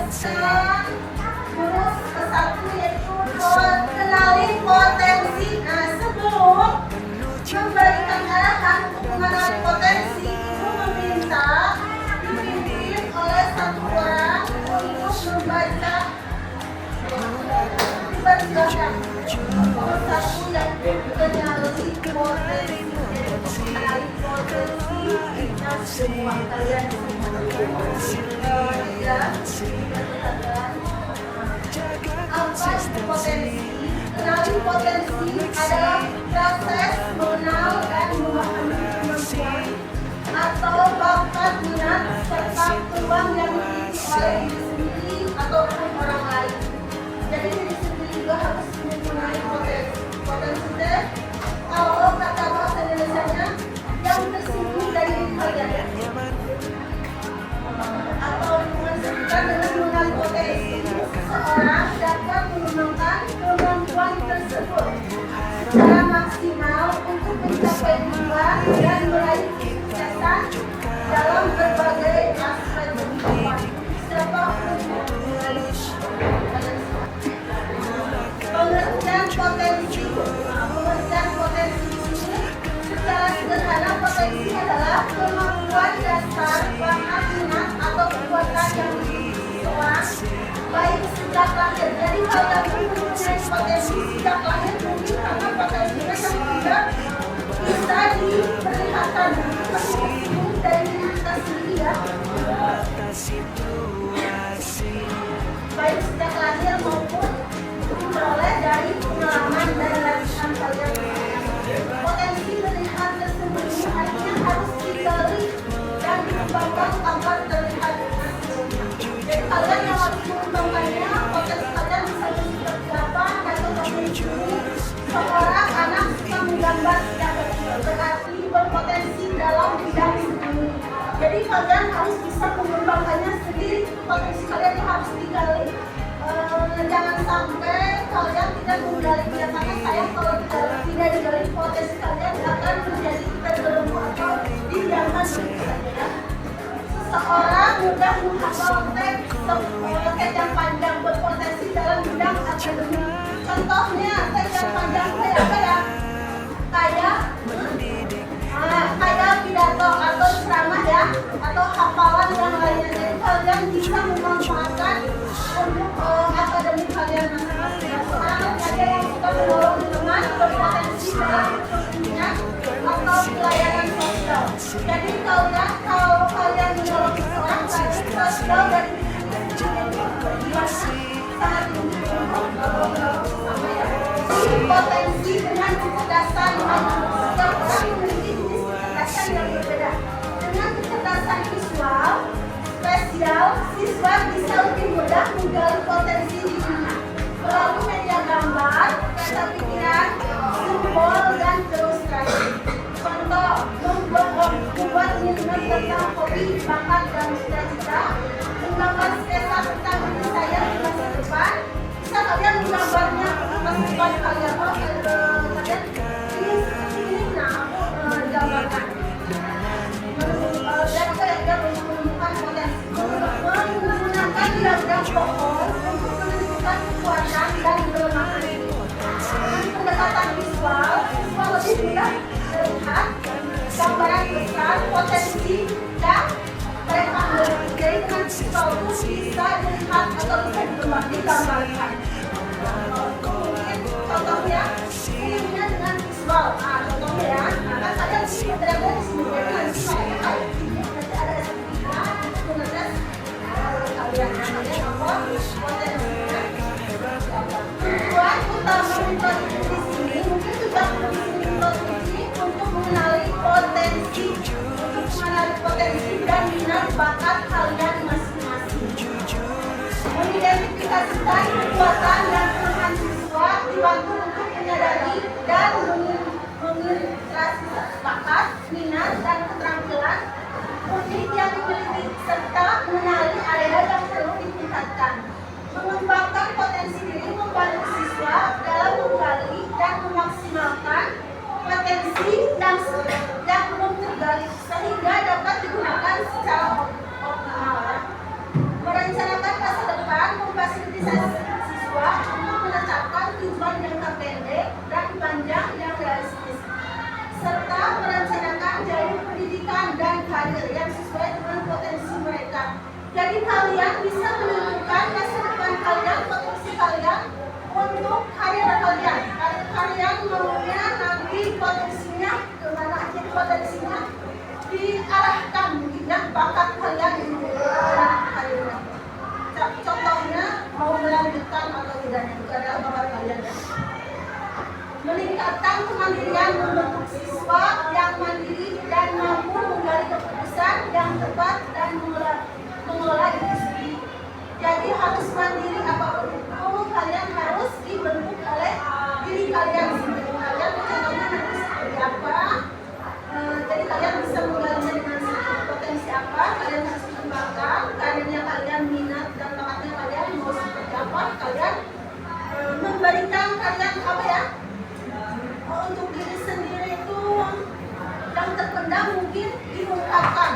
melanjutkan jurus ke-1 yaitu kenali potensi. Nah, sebelum memberikan arahan untuk mengenali potensi, Ibu meminta dipimpin oleh satu orang untuk membaca. Dipersilakan. Nomor 1 yang mengenali potensi. Mengenali potensi kita semua, kalian semua. Apa itu potensi? Kenali potensi adalah proses mengenal dan memahami kemampuan atau bakat, minat serta peluang yang dimiliki oleh diri sendiri ataupun orang lain. Jadi diri sendiri juga harus mengenali potensi. Potensi itu kalau kata bahasa Indonesianya yang tersembunyi dari diri kalian. Atau mengajarkan dengan mengenali potensi, seseorang dapat mengembangkan kemampuan tersebut secara maksimal untuk mencapai tujuan dan meraih kesuksesan dalam berbagai aspek kehidupan. Siapa pengertian potensi? Pengertian potensi ini secara sederhana, potensi adalah kemampuan dasar, bakat, minat atau kekuatan yang dimiliki seseorang baik sejak lahir. Jadi kalau yang mempunyai potensi sejak lahir mungkin karena potensinya yang tidak bisa diperlihatkan dari diri kita sendiri ya. Baik sejak lahir maupun diperoleh dari pengalaman dan latihan kalian. Potensi terlihat tersembunyi artinya harus digali dan dikembangkan agar terlihat hasilnya. Jadi kalian yang harus mengembangkannya, potensi kalian bisa seperti apa, atau mungkin seorang anak suka menggambar sejak kecil, berarti berpotensi dalam bidang seni. Jadi kalian harus bisa mengembangkannya sendiri, potensi kalian harus digali. Jangan sampai kalian tidak menggalinya, karena sayang kalau tidak digali potensi kalian akan menjadi terbelenggu atau didiamkan begitu saja ya. Seseorang mudah menghafal teks yang panjang berpotensi dalam bidang akademik. Contohnya teks yang panjang kayak apa ya? Kayak pidato atau ceramah ya, atau hafalan yang lainnya. Jadi kalian bisa memanfaatkan untuk akademik kalian masing-masing. Sekarang ada yang suka menolong teman berpotensi dalam kepemimpinan atau pelayanan sosial. Jadi kalau kalian menolong seseorang, kalian sosial dari bagaimana sangat tinggi sama ya. Potensi dengan kecerdasan setiap orang memiliki jenis kecerdasan yang berbeda. Dengan kecerdasan visual spesial, siswa bisa lebih mudah menggali potensi dirinya melalui media gambar, kata pikiran, simbol, dan ilustrasi. Contoh, membuat minat tentang hobi, bakat, dan cita-cita, menggambar sketsa tentang diri saya di masa depan. Bisa kalian menggambarnya masa depan kalian, kalian ingin seperti ini, nah aku gambarkan. Dan kalian menemukan potensi menggunakan diagram pohon untuk menentukan kekuatan dan kelemahan. Pendekatan visual lebih mudah melihat gambaran besar potensi dan mereka memiliki. Jadi dengan visual itu bisa dilihat atau bisa digambarkan. Mungkin contohnya filmnya dengan visual. Contohnya ya, kan kalian berada di sini dengan visual. Tujuan utama metode di sini mungkin tujuan metode ini untuk mengenali potensi dan minat bakat kalian masing-masing. Mengidentifikasikan kekuatan dan kelemahan siswa dibantu untuk menyadari dan mengilustrasi bakat, minat, dan keterampilan unik yang dimiliki serta mengenali area yang perlu ditingkatkan. untuk karir kalian maunya nanti potensinya kemana aja potensinya diarahkan mungkin ya bakat kalian untuk karirnya. Contohnya mau melanjutkan atau tidak itu adalah bakat kalian ya. Meningkatkan kemandirian membentuk siswa yang mandiri dan mampu menggali keputusan yang tepat dan mengelola diri sendiri. Jadi harus mandiri apapun itu kalian harus dibentuk oleh diri kalian sendiri. Kalian contohnya nanti seperti apa? Jadi kalian bisa menggalinya dengan potensi apa? Kalian harus mengembangkan karirnya kalian, minat dan bakatnya kalian mau seperti apa? Kalian memberikan kalian apa ya? Untuk diri sendiri itu yang terpendam mungkin diungkapkan.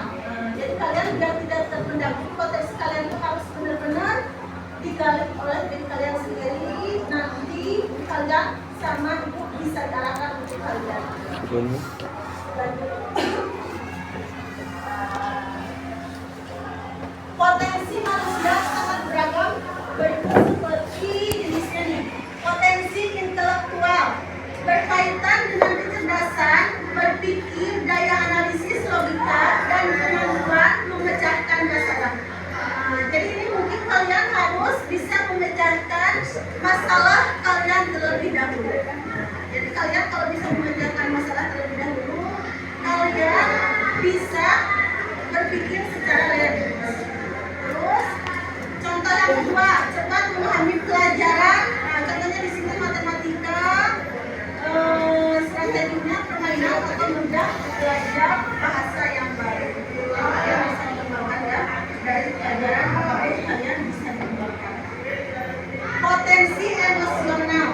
Jadi kalian biar tidak terpendam, potensi kalian itu harus benar-benar digali oleh diri kalian sendiri. Nanti kalian sama ibu bisa diarahkan untuk kalian. Potensi manusia sangat beragam, berikut seperti jenisnya nih. Potensi intelektual berkaitan dengan kecerdasan, berpikir, daya analisis logika, dan kemampuan memecahkan masalah. Jadi ini mungkin kalian harus bisa memecahkan masalah kalian terlebih dahulu. Jadi kalian kalau bisa memecahkan masalah terlebih dahulu, kalian bisa berpikir secara realistis. Terus contoh yang kedua, cepat memahami pelajaran. Contohnya di sini matematika. Strateginya permainan atau mudah belajar bahasa yang baru. Kalian bisa mengembangkan ya dari pelajaran apapun kalian bisa mengembangkan. Potensi emosional,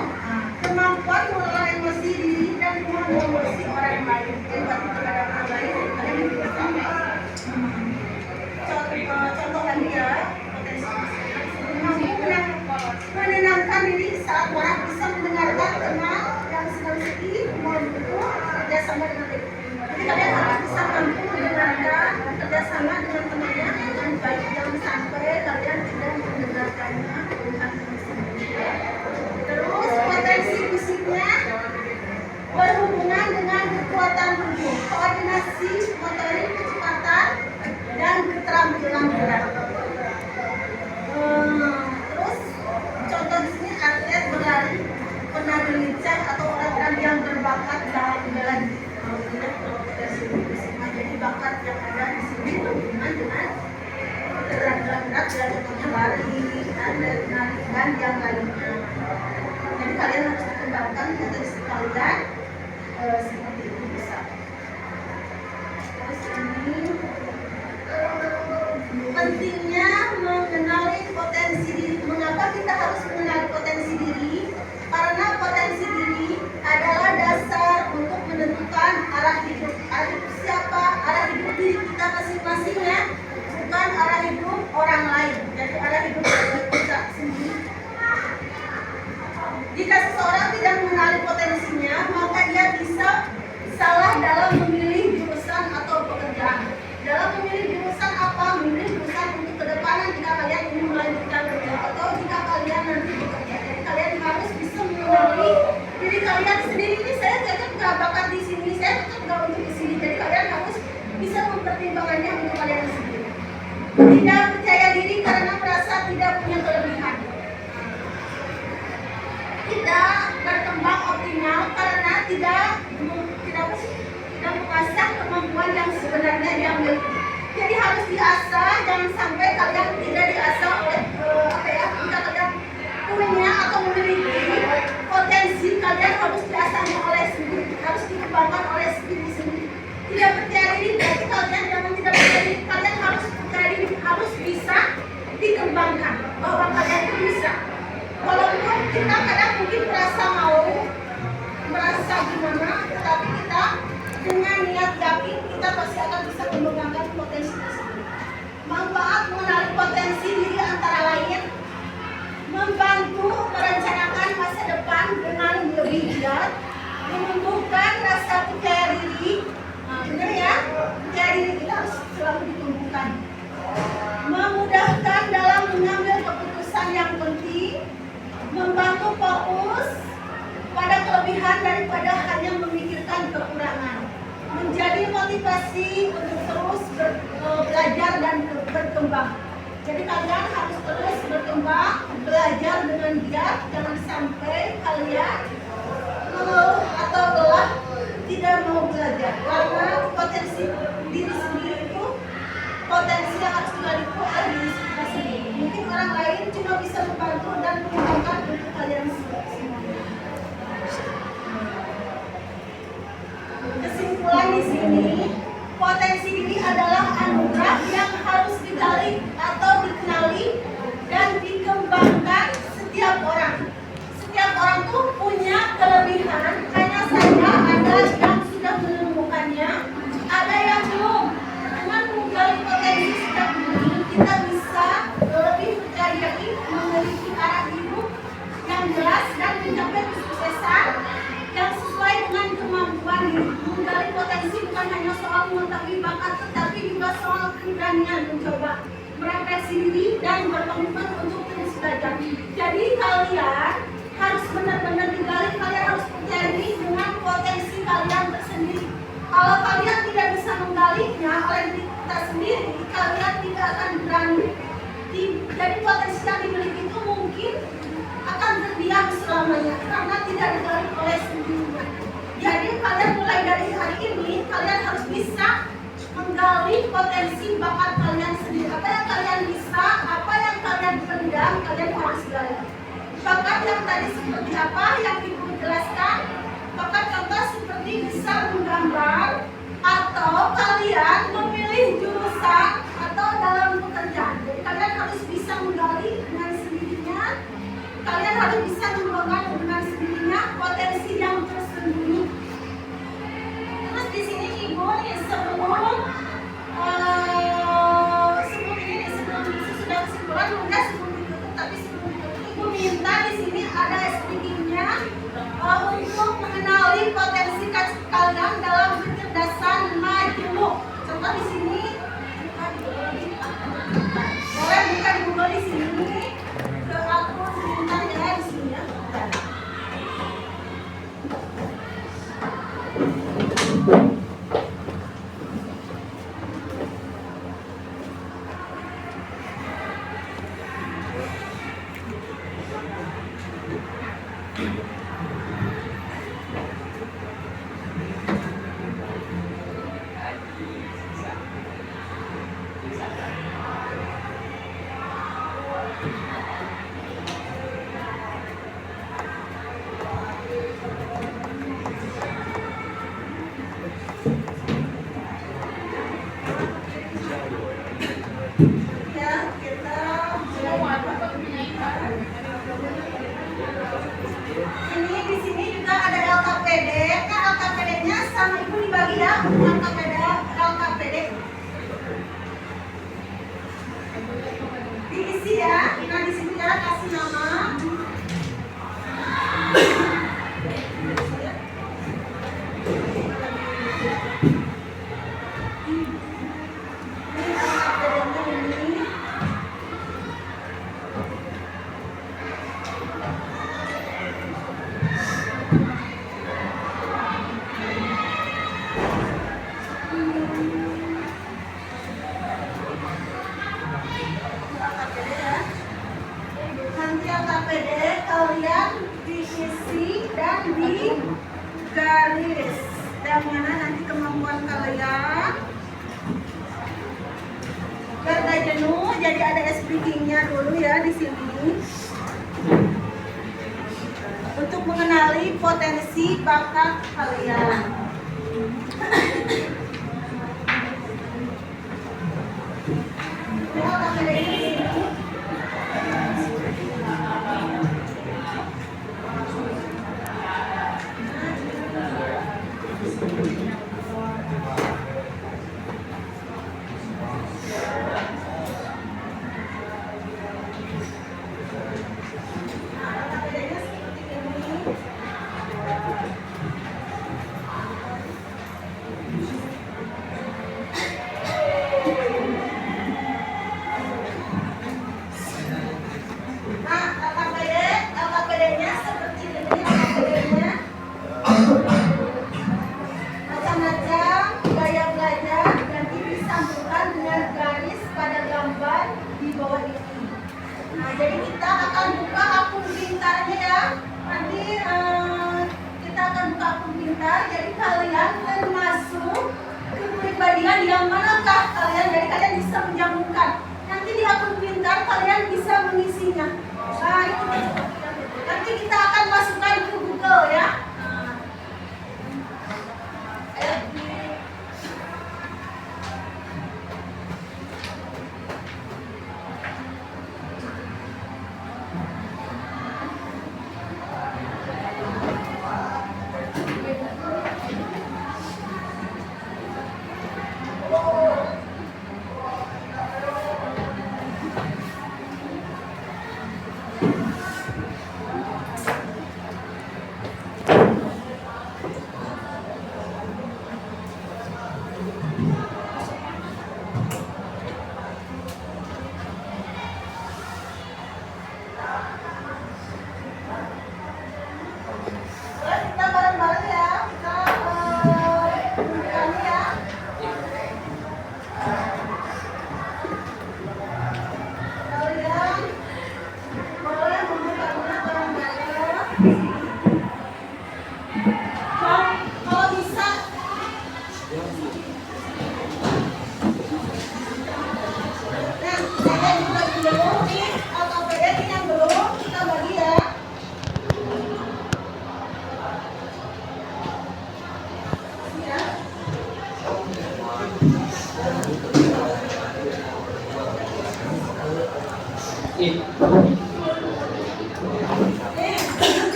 kemampuan mengelola emosi diri dan kemampuan emosi orang lain. Empati terhadap orang lain kalian bisa contoh lagi ya potensi emosional. Menenangkan diri saat orang bisa mendengarkan teman yang sedang sedih, mau itu kerjasama dengan tim. Jadi kalian harus bisa mampu mendengarkan kerjasama dengan temannya dengan baik. Jangan sampai kalian tidak mendengarkannya dengan sendiri. Terus potensi fisiknya berhubungan dengan kekuatan tubuh, koordinasi, motorik, kecepatan, dan keterampilan gerak. Terus contoh di sini atlet berlari, penari lincah atau orang-orang yang berbakat dalam bela diri. Jadi bakat yang ada di sini berhubungan dengan keterampilan gerak, contohnya lari, dan yang lainnya. Jadi kalian harus mengembangkan potensi kalian seperti itu bisa. Terus ini pentingnya mengenali potensi diri. Mengapa kita harus mengenali potensi diri? Karena potensi diri adalah dasar untuk menentukan arah hidup. Arah hidup siapa? Arah hidup diri kita masing-masing ya, bukan arah hidup orang lain. Jadi arah hidup kita sendiri. Jika seseorang tidak mengenali potensinya, maka dia bisa salah dalam memilih jurusan atau pekerjaan. Dalam memilih jurusan apa? Memilih jurusan untuk kedepanan jika kalian ingin melanjutkan kerja atau jika kalian nanti bekerja. Jadi kalian harus bisa mengenali diri kalian sendiri. Ini saya cocok nggak bakat di sini, saya cocok nggak untuk di sini. Jadi kalian harus bisa mempertimbangkannya untuk kalian sendiri. Tidak percaya diri karena merasa tidak punya kelebihan. Tidak berkembang optimal karena tidak mengasah kemampuan yang sebenarnya dia miliki. Jadi harus diasah, jangan sampai kalian tidak diasah oleh jika kalian punya atau memiliki potensi, kalian harus diasah oleh sendiri, harus dikembangkan oleh sendiri. Tidak percaya diri berarti kalian jangan tidak percaya diri, kalian harus percaya diri, harus bisa dikembangkan bahwa kalian itu bisa. Walaupun kita kadang mungkin merasa gimana, tetapi kita dengan niat yakin kita pasti akan bisa mengembangkan potensi tersebut. Manfaat mengenali potensi diri antara lain membantu merencanakan masa depan dengan lebih giat, menumbuhkan rasa percaya diri. Benar ya, percaya diri kita harus selalu ditumbuhkan. Memudahkan dalam mengambil keputusan yang penting, membantu fokus daripada hanya memikirkan kekurangan. Menjadi motivasi untuk terus belajar dan berkembang. Jadi kalian harus terus berkembang, belajar dengan giat, jangan sampai kalian atau lelah tidak mau belajar. Karena potensi diri sendiri itu potensi yang harus digali oleh diri kita sendiri. Mungkin orang lain cuma bisa membantu dan mengembangkan untuk kalian semua. Kesimpulan di sini, potensi diri adalah anugerah yang harus digali atau dikenali dan dikembangkan setiap orang. Setiap orang tuh punya kelebihan, hanya saja ada yang sudah menemukannya, ada yang belum. Dengan menggali potensi setiap diri, kita bisa lebih menjadi memiliki arah hidup yang jelas dan mencapai kesuksesan yang sesuai dengan kemampuan diri. Menggali potensi bukan hanya soal mengetahui bakat, tetapi juga soal keberanian mencoba, merefleksi diri dan berkomitmen untuk terus belajar. Jadi kalian harus benar-benar digali, kalian harus percaya diri dengan potensi kalian tersendiri. Kalau kalian tidak bisa menggalinya oleh diri kita sendiri, kalian tidak akan berani. Jadi potensi yang dimiliki itu mungkin akan terdiam selamanya karena tidak digali oleh sendirinya. Jadi kalian mulai dari hari ini, kalian harus bisa menggali potensi bakat kalian sendiri. Apa yang kalian bisa, apa yang kalian pendam, kalian harus gali. Bakat yang tadi seperti apa yang Ibu jelaskan, bakat contoh seperti bisa menggambar, atau kalian memilih jurusan atau dalam pekerjaan. Jadi kalian harus bisa menggali dengan sendirinya, kalian harus bisa mengembangkan dengan sendirinya potensi yang tersembunyi. Terus di sini Ibu nih sebelum sesudah kesimpulan, udah sebelum ditutup, tapi sebelum ditutup Ibu minta di sini ada speakingnya untuk mengenali potensi kalian dalam kecerdasan majemuk. Contoh di sini, boleh buka di Google di sini ke akun pintar ya di sini ya. Ini di sini juga ada LKPD. Kan LKPD-nya sama Ibu dibagi ya, LKPD. Diisi ya. Nah di sini ya kasih nama. Nanti LKPD kalian diisi dan digaris yang mana nanti kemampuan kalian. Biar gak jenuh, jadi ada speakingnya dulu ya di sini untuk mengenali potensi bakat kalian. LKPD ini Jadi kita akan buka akun pintarnya ya. Nanti kita akan buka akun pintar. Jadi kalian termasuk kepribadian yang manakah kalian? Jadi kalian bisa menjamukan. Nanti di akun pintar kalian bisa mengisinya. Nah itu nanti kita akan masukkan ke Google ya. Kita bareng-bareng ya. Kita bukannya ya. Kalian boleh membukanya bareng-bareng. Kalau bisa. Nah, saya juga belum nih. Atau beda yang belum kita bagi ya.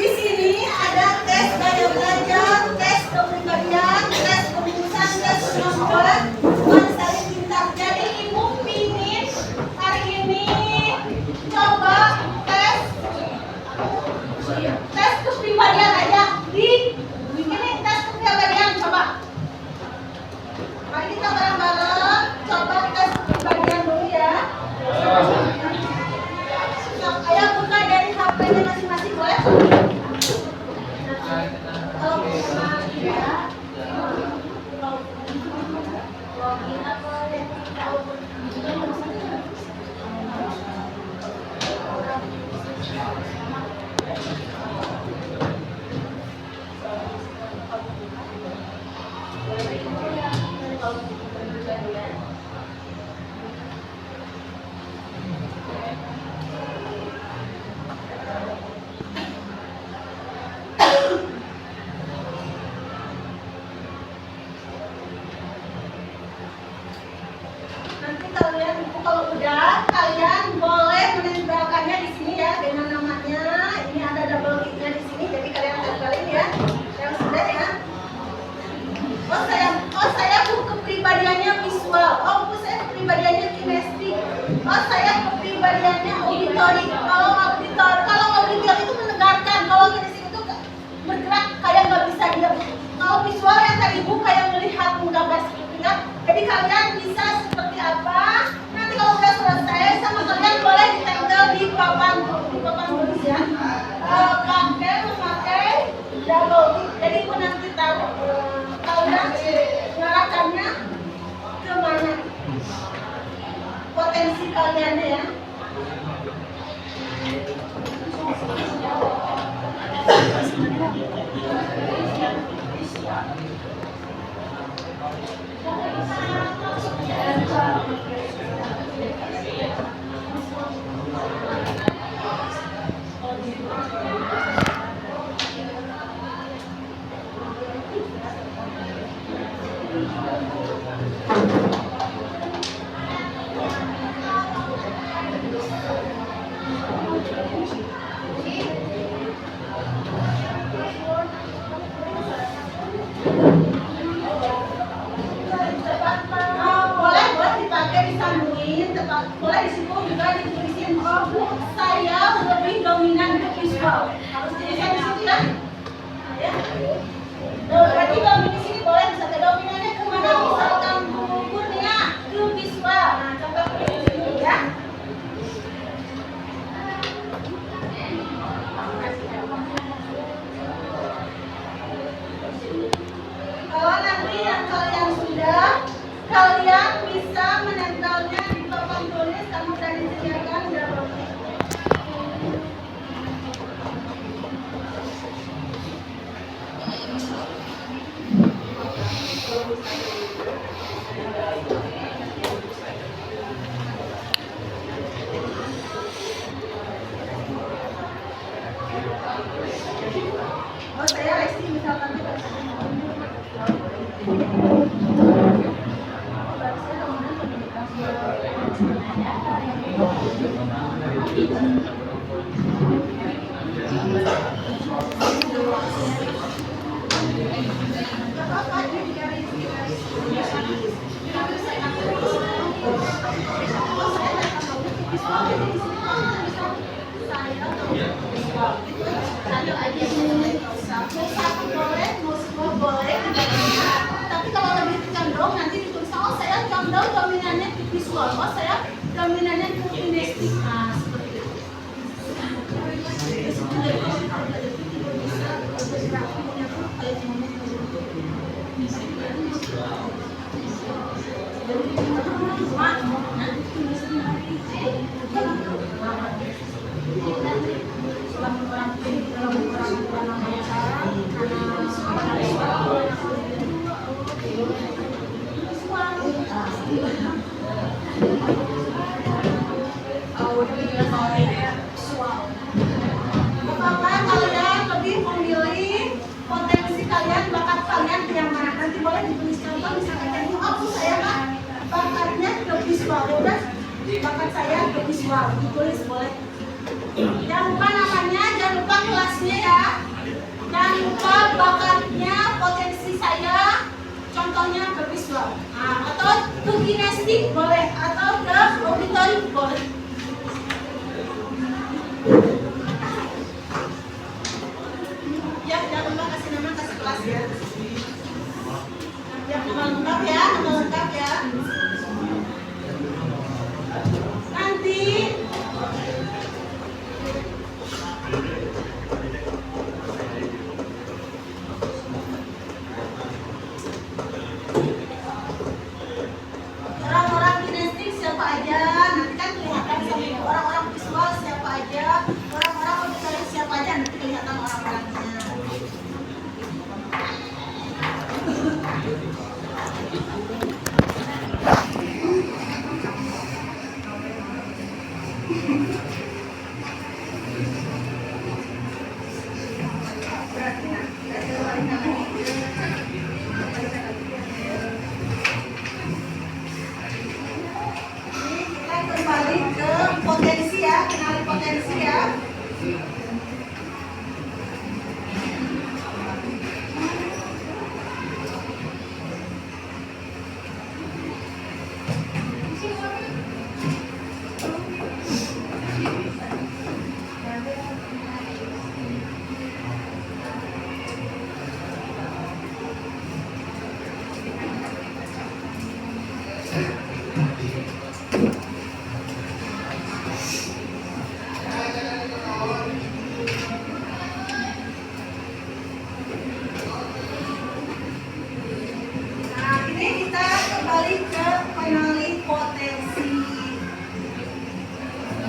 Di sini ada tes gaya belajar, tes kepribadian, tes keputusan, tes kemampuan, saling pintar. Jadi ibu pingin hari ini coba tes kepribadian aja. Ini tes kepribadian coba. Mari kita bareng-bareng coba tes kepribadian dulu ya. Ayo buka dari HP-nya masing-masing boleh? Nanti kalian kalau udah kalian boleh menempelkannya di sini ya dengan namanya. Ini ada double ticknya di sini, jadi kalian tempelin ya. Yang sudah ya. Oh saya kepribadiannya visual. Oh saya kepribadiannya kinestetik. Oh saya kepribadiannya auditory. Kalau auditory itu mendengarkan. Kalau kinestetik itu bergerak kayak nggak bisa diam. Kalau visual yang tadi ibu kayak melihat menggambar seperti itu. Jadi kalian bisa seperti apa? Nanti kalau udah selesai sama kalian boleh ditempel di papan tulis ya. Kakek memakai double tick. Jadi ibu nanti tahu kalian mengarahkannya kemana potensi kaliannya ya. Boleh dipakai disambungin, boleh disitu juga ditulisin saya lebih dominan ke visual. Harus dituliskan di situ ya. Ya. Berarti dominan di sini boleh bisa dominannya kemana? Misalkan Kurnia ke visual. Nah, contoh di sini ya. Kalau nanti yang kalian sudah, kalian bisa menempelnya di papan tulis. Kamu sudah disediakan double tick. Oh saya Lesti misalkan tidak mau. Satu boleh, mau semua boleh. Tapi kalau lebih condong nanti ditulis oh saya condong dominannya visual, oh saya dominannya kinestik. Nah seperti itu. Apakah kalian lebih memilih potensi kalian, bakat kalian yang mana? Nanti boleh ditulis contoh, misalkan aku saya kan bakatnya ke visual, udah bakat saya ke visual, ditulis boleh. Jangan lupa namanya, jangan lupa kelasnya ya. Jangan lupa bakatnya, potensi saya, contohnya ke visual. Nah, atau ke kinestik boleh, atau ke auditory boleh. Ya, jangan lupa kasih nama, kasih kelas ya. Ya, nama lengkap ya, nama lengkap ya. Nanti orang-orang kinestik siapa aja, nanti kan kelihatan sama orang-orang visual siapa aja, orang-orang auditory siapa aja, nanti kelihatan orang-orangnya. Kita kembali ke potensi ya, kenali potensi ya. Nah, ini kita kembali ke kenali potensi.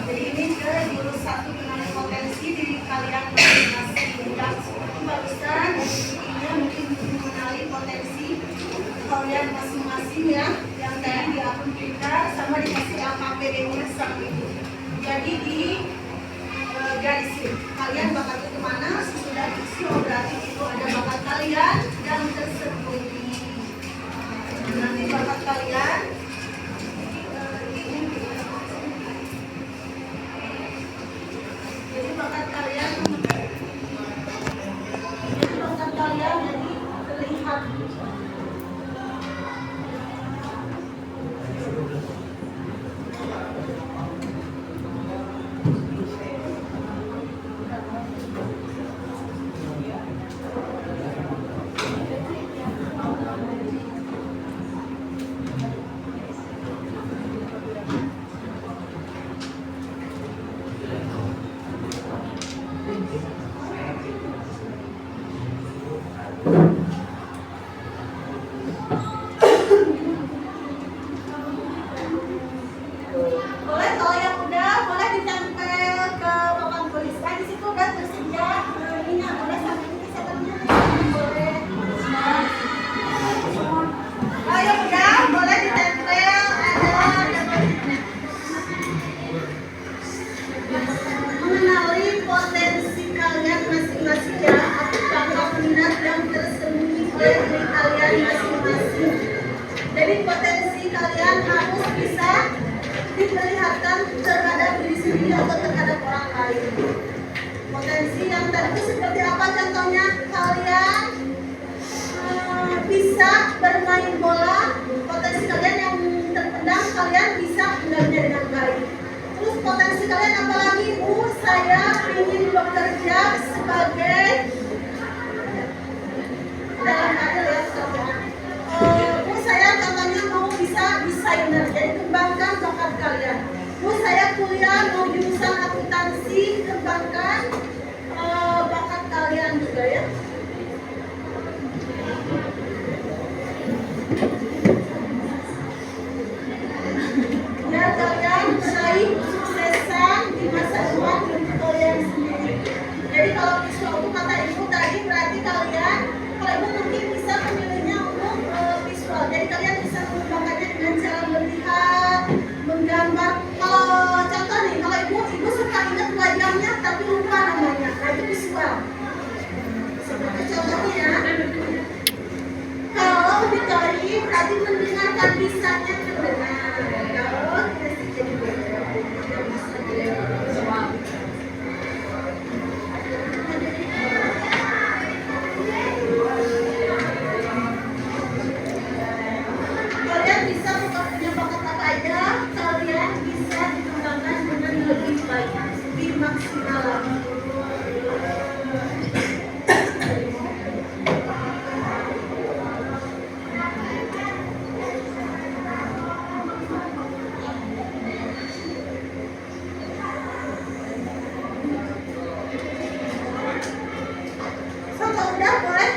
Jadi ini ke jurus 1 kenali potensi diri kalian masing-masing. Dan seperti barusan, ini mungkin mengenali potensi kalian masing-masing ya, yang tadi di akun kita sama dikasih AKPD-nya sama itu. Jadi di garisin kalian bakatnya kemana, sesudah isi berarti itu ada bakat kalian yang tersembunyi. Nanti bakat kalian jadi bakat kalian jadi terlihat. Boleh kalau yang udah boleh ditempel ke papan tulis. Nah di situ udah tersedia minyak, boleh sampai ini setelahnya boleh. Kalau yang udah boleh ditempel ada mengenali potensi kalian masing-masing ya. Apakah minat yang tersembunyi oleh diri kalian masing-masing. Jadi potensi kalian harus bisa diperlihatkan terhadap diri sendiri atau terhadap orang lain. Potensi yang tadi itu seperti apa contohnya? Kalian bisa bermain bola, potensi kalian yang terpendam, kalian bisa mengambilnya dengan baik. Terus potensi kalian apalagi? Saya ingin bekerja sebagai dalam karir ya saya contohnya mau bisa desainer, jadi kembangkan bakat kalian. Saya kuliah mau jurusan akuntansi, kembangkan bakat kalian juga ya. Ya kalian meraih kesuksesan di masa depan untuk kalian sendiri. Jadi kalau visual itu kata ibu tadi berarti kalian, kalau ibu mungkin bisa memilihnya untuk visual. Jadi kalian bisa mengembangkannya dengan cara melihat, menggambar. Kalau contoh nih, kalau ibu suka ingat wajahnya tapi lupa namanya, nah itu visual. Seperti contohnya ya. Kalau auditory berarti mendengarkan, bisanya mendengar. Kalau kinestetik jadi bisa visual. Kalian bisa punya bakat apa aja, kalian bisa dikembangkan dengan lebih baik, lebih maksimal lagi. Contoh udah boleh?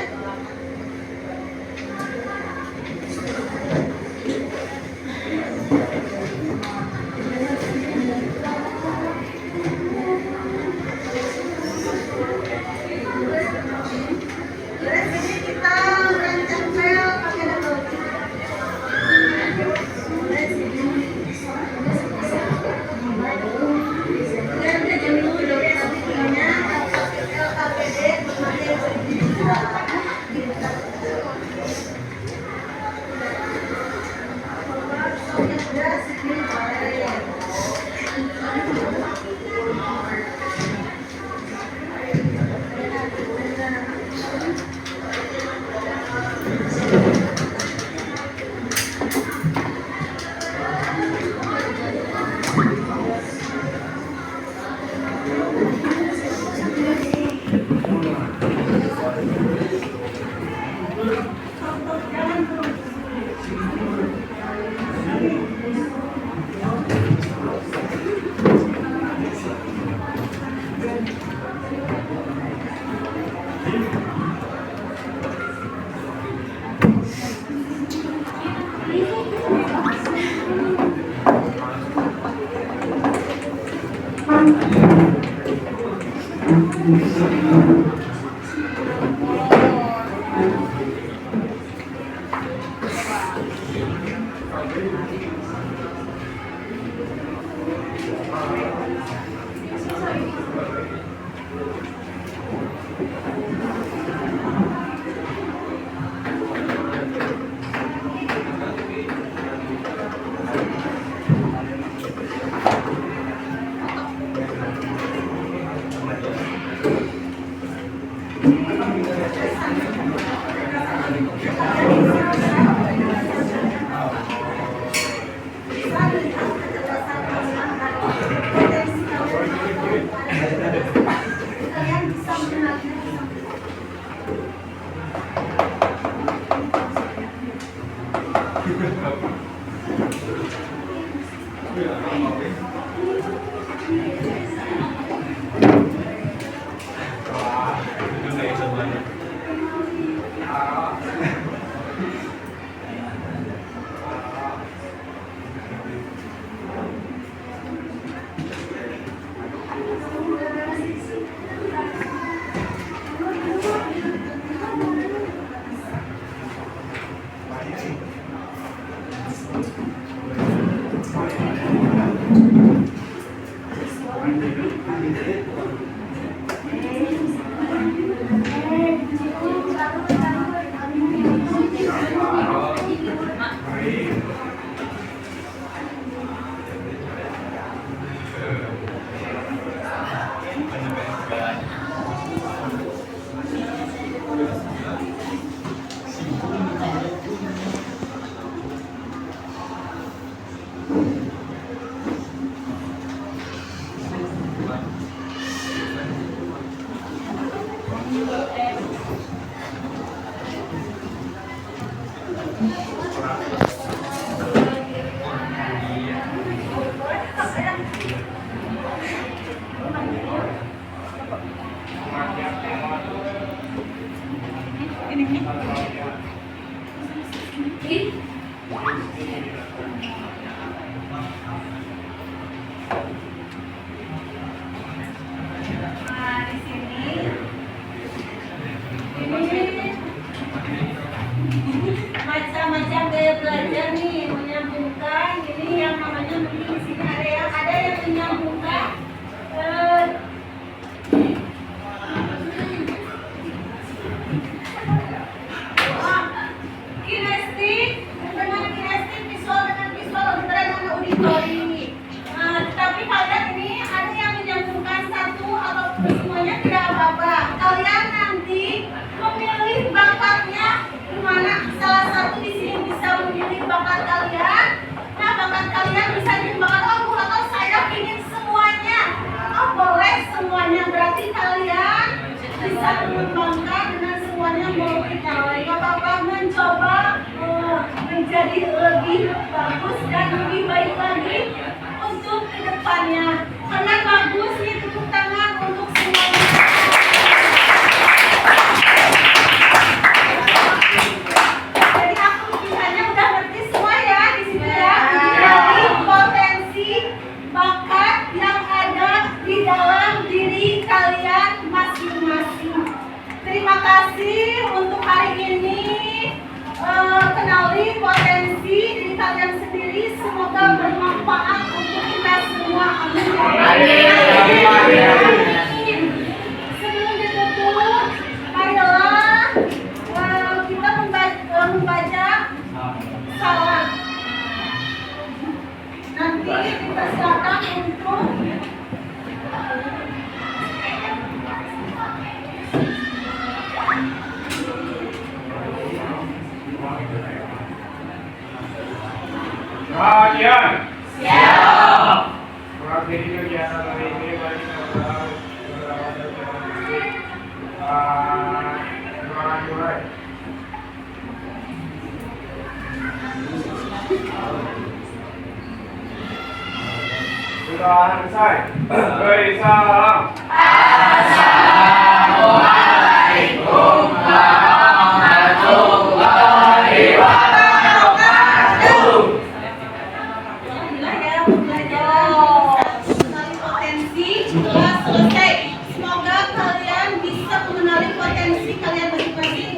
Macam-macam gaya belajar nih, menyambungkan ini yang namanya mungkin di sini ada yang menyambungkan kinestik dengan kinestik, visual dengan visual, auditory dengan auditori. Tapi kalian ini ada yang menyambungkan satu ataupun semuanya tidak apa-apa. Kalian nanti memilih bakatnya dimana salah satu di sini bisa memilih bakat kalian. Nah, bakat kalian bisa dikembangkan. Oh, Bu, atau saya ingin semuanya. Oh, boleh semuanya. Berarti kalian bisa mengembangkan dengan semuanya melalui kalian. Apa-apa mencoba menjadi lebih bagus dan lebih baik lagi untuk kedepannya. Karena bagus nih, tepuk tangan untuk semuanya. Jadi aku kiranya udah ngerti semua ya di sini ya. Jadi potensi bakat yang ada di dalam diri kalian masing-masing. Terima kasih untuk hari ini. Kenali potensi diri kalian sendiri. Semoga bermanfaat untuk kita semua. Amin. Sebelum ditutup, marilah kita membaca salam. Nanti kita silakan untuk perhatian. Siap. Mengakhiri kegiatan hari ini, mari kita berdoa. Jurai. Sudah selesai. Beri salam. Assalamualaikum warahmatullahi wabarakatuh. Potensi telah selesai. Semoga kalian bisa mengenali potensi kalian masing-masing